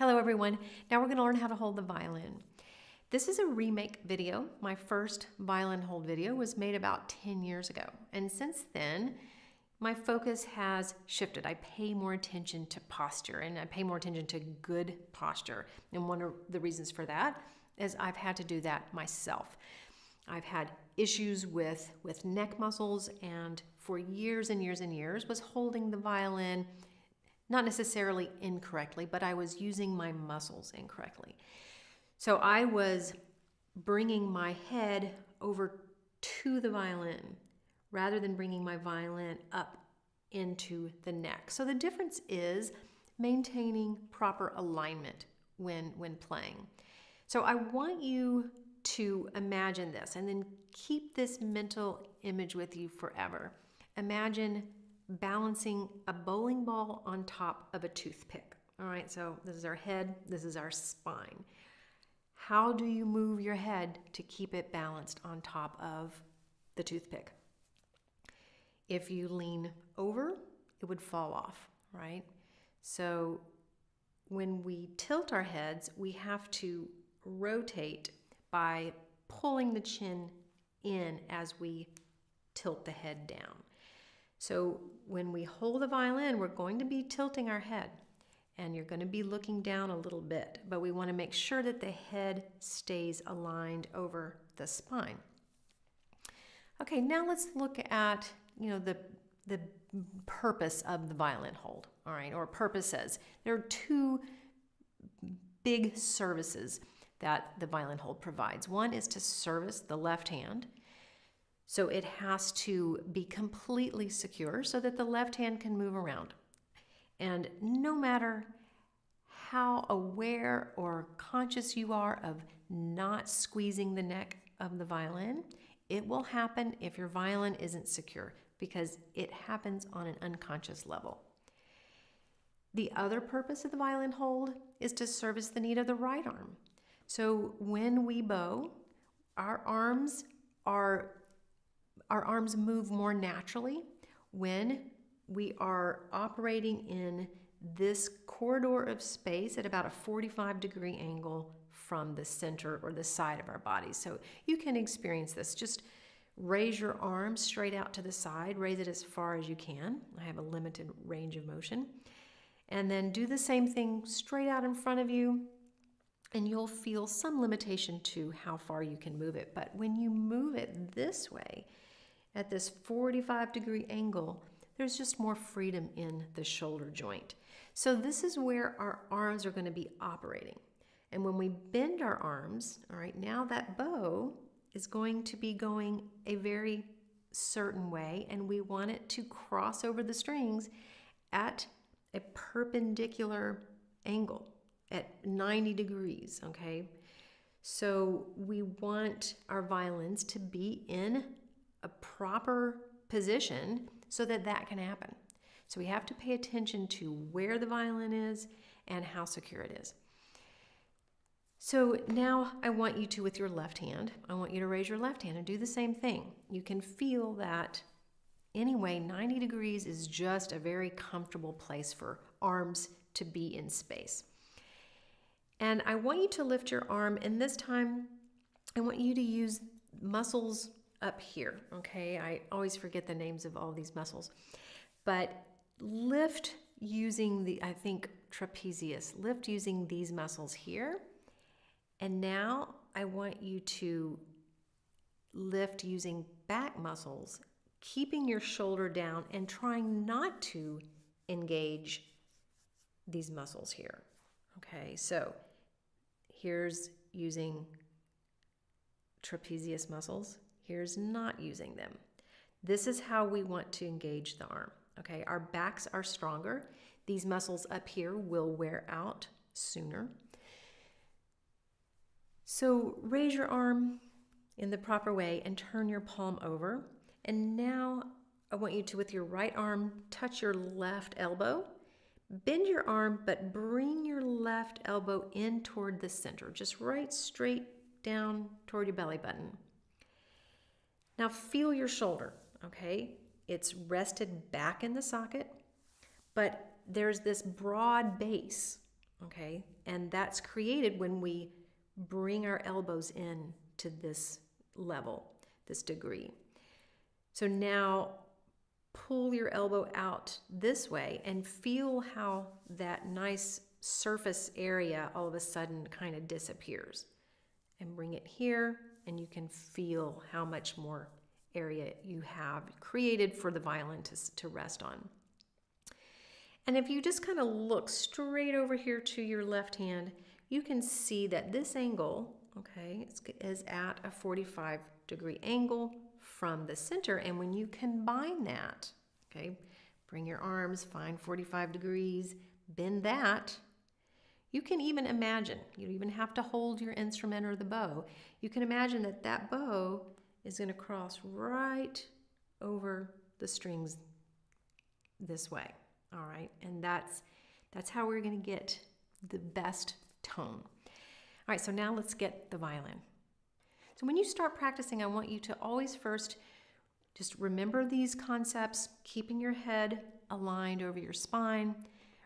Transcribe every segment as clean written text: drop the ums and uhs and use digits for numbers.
Hello everyone. Now we're going to learn how to hold the violin. This is a remake video. My first violin hold video was made about 10 years ago. And since then, my focus has shifted. I pay more attention to posture and I pay more attention to good posture. And one of the reasons for that is I've had to do that myself. I've had issues with neck muscles, and for years and years and years was holding the violin not necessarily incorrectly, but I was using my muscles incorrectly. So I was bringing my head over to the violin rather than bringing my violin up into the neck. So the difference is maintaining proper alignment when playing. So I want you to imagine this and then keep this mental image with you forever. Imagine balancing a bowling ball on top of a toothpick. All right, so this is our head, this is our spine. How do you move your head to keep it balanced on top of the toothpick? If you lean over, it would fall off, right? So when we tilt our heads, we have to rotate by pulling the chin in as we tilt the head down. So when we hold the violin, we're going to be tilting our head and you're going to be looking down a little bit, but we want to make sure that the head stays aligned over the spine. Okay, now let's look at, the purpose of the violin hold, all right, or purposes. There are two big services that the violin hold provides. One is to service the left hand. So it has to be completely secure so that the left hand can move around. And no matter how aware or conscious you are of not squeezing the neck of the violin, it will happen if your violin isn't secure because it happens on an unconscious level. The other purpose of the violin hold is to service the need of the right arm. So when we bow, our arms move more naturally when we are operating in this corridor of space at about a 45-degree angle from the center or the side of our body. So you can experience this. Just raise your arm straight out to the side. Raise it as far as you can. I have a limited range of motion. And then do the same thing straight out in front of you. And you'll feel some limitation to how far you can move it. But when you move it this way, at this 45-degree angle, there's just more freedom in the shoulder joint. So this is where our arms are going to be operating. And when we bend our arms, all right, now that bow is going to be going a very certain way, and we want it to cross over the strings at a perpendicular angle at 90 degrees, okay? So we want our violins to be in a proper position so that that can happen. So we have to pay attention to where the violin is and how secure it is. So now I want you to, with your left hand, I want you to raise your left hand and do the same thing. You can feel that anyway, 90 degrees is just a very comfortable place for arms to be in space. And I want you to lift your arm, and this time I want you to use muscles up here, okay? I always forget the names of all these muscles. But lift using trapezius. Lift using these muscles here. And now I want you to lift using back muscles, keeping your shoulder down and trying not to engage these muscles here. Okay, so here's using trapezius muscles. Here's not using them. This is how we want to engage the arm. Okay, our backs are stronger. These muscles up here will wear out sooner. So raise your arm in the proper way and turn your palm over. And now I want you to, with your right arm, touch your left elbow. Bend your arm, but bring your left elbow in toward the center, just right straight down toward your belly button. Now feel your shoulder, okay? It's rested back in the socket, but there's this broad base, okay? And that's created when we bring our elbows in to this level, this degree. So now pull your elbow out this way and feel how that nice surface area all of a sudden kind of disappears. And bring it here, and you can feel how much more area you have created for the violin to rest on. And if you just kind of look straight over here to your left hand, you can see that this angle, okay, is at a 45-degree angle from the center. And when you combine that, okay, bring your arms, find 45 degrees, bend that. You can even imagine, you don't even have to hold your instrument or the bow. You can imagine that that bow is going to cross right over the strings this way. All right, and that's how we're going to get the best tone. All right, so now let's get the violin. So when you start practicing, I want you to always first just remember these concepts, keeping your head aligned over your spine,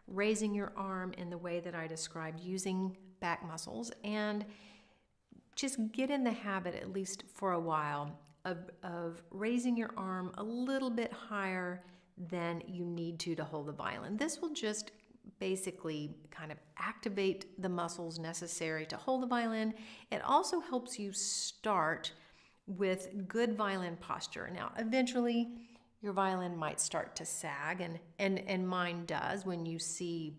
raising your arm in the way that I described, using back muscles, and just get in the habit, at least for a while, of raising your arm a little bit higher than you need to hold the violin. This will just basically kind of activate the muscles necessary to hold the violin. It also helps you start with good violin posture. Now, eventually, your violin might start to sag, and mine does. When you see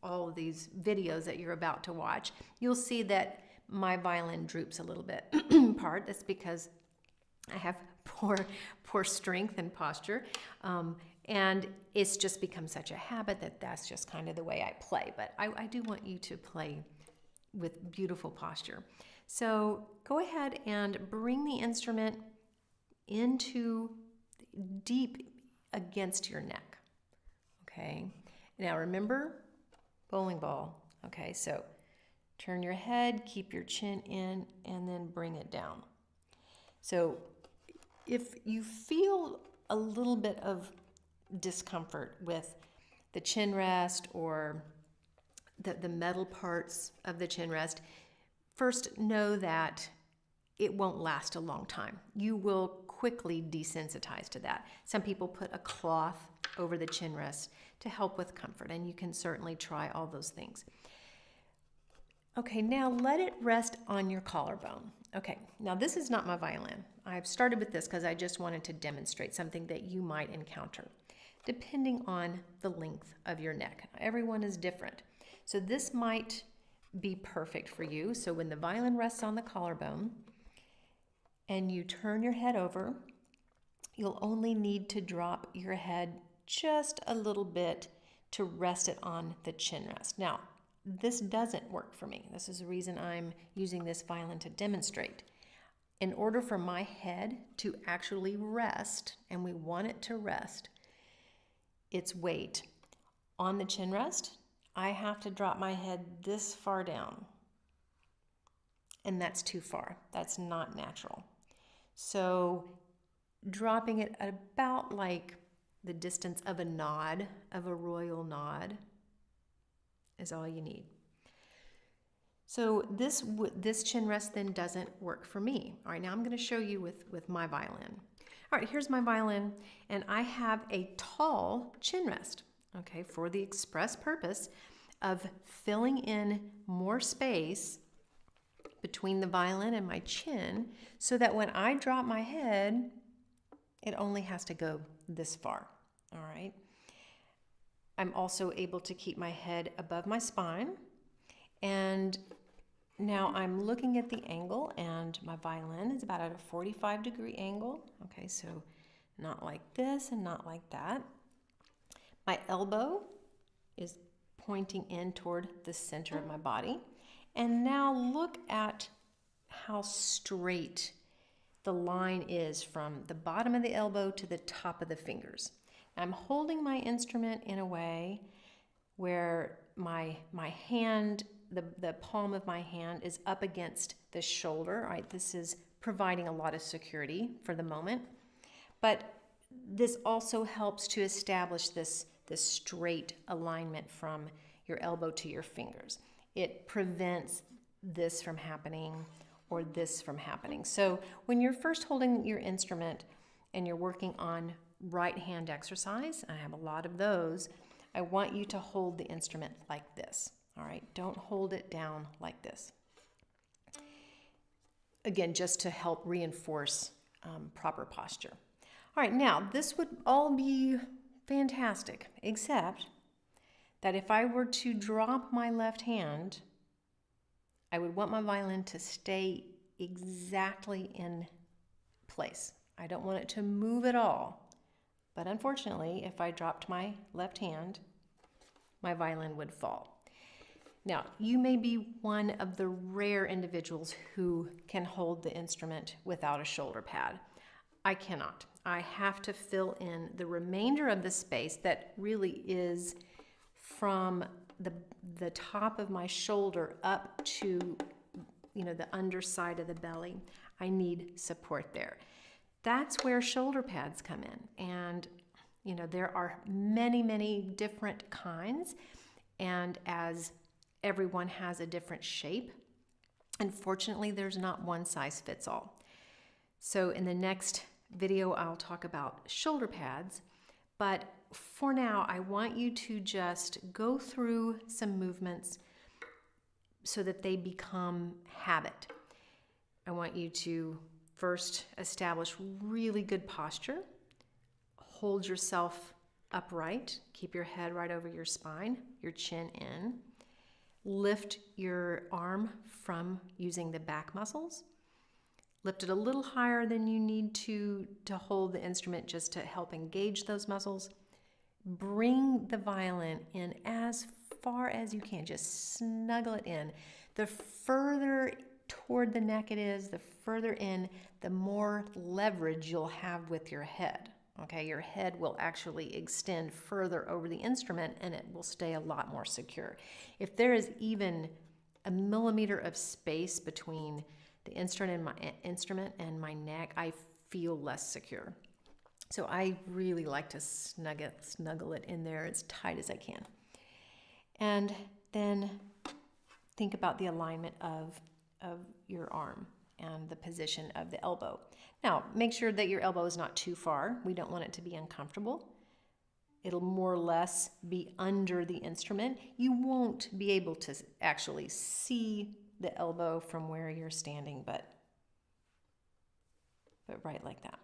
all of these videos that you're about to watch, you'll see that my violin droops a little bit. Part that's because I have poor strength and posture, and it's just become such a habit that's just kind of the way I play. But I do want you to play with beautiful posture. So go ahead and bring the instrument into deep against your neck, okay? Now remember, bowling ball, okay? So turn your head, keep your chin in, and then bring it down. So if you feel a little bit of discomfort with the chin rest or the metal parts of the chin rest, first know that it won't last a long time. You will quickly desensitize to that. Some people put a cloth over the chin rest to help with comfort, and you can certainly try all those things. Okay, now let it rest on your collarbone. Okay, now this is not my violin. I've started with this because I just wanted to demonstrate something that you might encounter, depending on the length of your neck. Everyone is different. So this might be perfect for you. So when the violin rests on the collarbone and you turn your head over, you'll only need to drop your head just a little bit to rest it on the chin rest. Now, this doesn't work for me. This is the reason I'm using this violin to demonstrate. In order for my head to actually rest, and we want it to rest its weight on the chin rest, I have to drop my head this far down. And that's too far. That's not natural. So dropping it at about like the distance of a nod, of a royal nod, is all you need. So this chin rest then doesn't work for me. All right, now I'm going to show you with my violin. All right, here's my violin, and I have a tall chin rest, okay, for the express purpose of filling in more space between the violin and my chin so that when I drop my head, it only has to go this far, all right? I'm also able to keep my head above my spine, and now I'm looking at the angle, and my violin is about at a 45-degree angle. Okay, so not like this and not like that. My elbow is pointing in toward the center of my body. And now look at how straight the line is from the bottom of the elbow to the top of the fingers. I'm holding my instrument in a way where my hand, the palm of my hand is up against the shoulder. Right? This is providing a lot of security for the moment. But this also helps to establish this straight alignment from your elbow to your fingers. It prevents this from happening or this from happening. So when you're first holding your instrument and you're working on right hand exercise, I have a lot of those, I want you to hold the instrument like this. All right, don't hold it down like this. Again, just to help reinforce proper posture. All right, now this would all be fantastic, except that if I were to drop my left hand, I would want my violin to stay exactly in place. I don't want it to move at all. But unfortunately, if I dropped my left hand, my violin would fall. Now, you may be one of the rare individuals who can hold the instrument without a shoulder pad. I cannot. I have to fill in the remainder of the space that really is from the top of my shoulder up to, the underside of the belly. I need support there. That's where shoulder pads come in. And, there are many, many different kinds. And as everyone has a different shape, unfortunately, there's not one size fits all. So in the next video, I'll talk about shoulder pads. But for now, I want you to just go through some movements so that they become habit. I want you to first establish really good posture. Hold yourself upright. Keep your head right over your spine, your chin in. Lift your arm from using the back muscles. Lift it a little higher than you need to hold the instrument, just to help engage those muscles. Bring the violin in as far as you can. Just snuggle it in. The further toward the neck it is, the further in, the more leverage you'll have with your head. Okay, your head will actually extend further over the instrument and it will stay a lot more secure. If there is even a millimeter of space between the instrument and my neck, I feel less secure. So I really like to snuggle it in there as tight as I can. And then think about the alignment of your arm and the position of the elbow. Now, make sure that your elbow is not too far. We don't want it to be uncomfortable. It'll more or less be under the instrument. You won't be able to actually see the elbow from where you're standing, but right like that.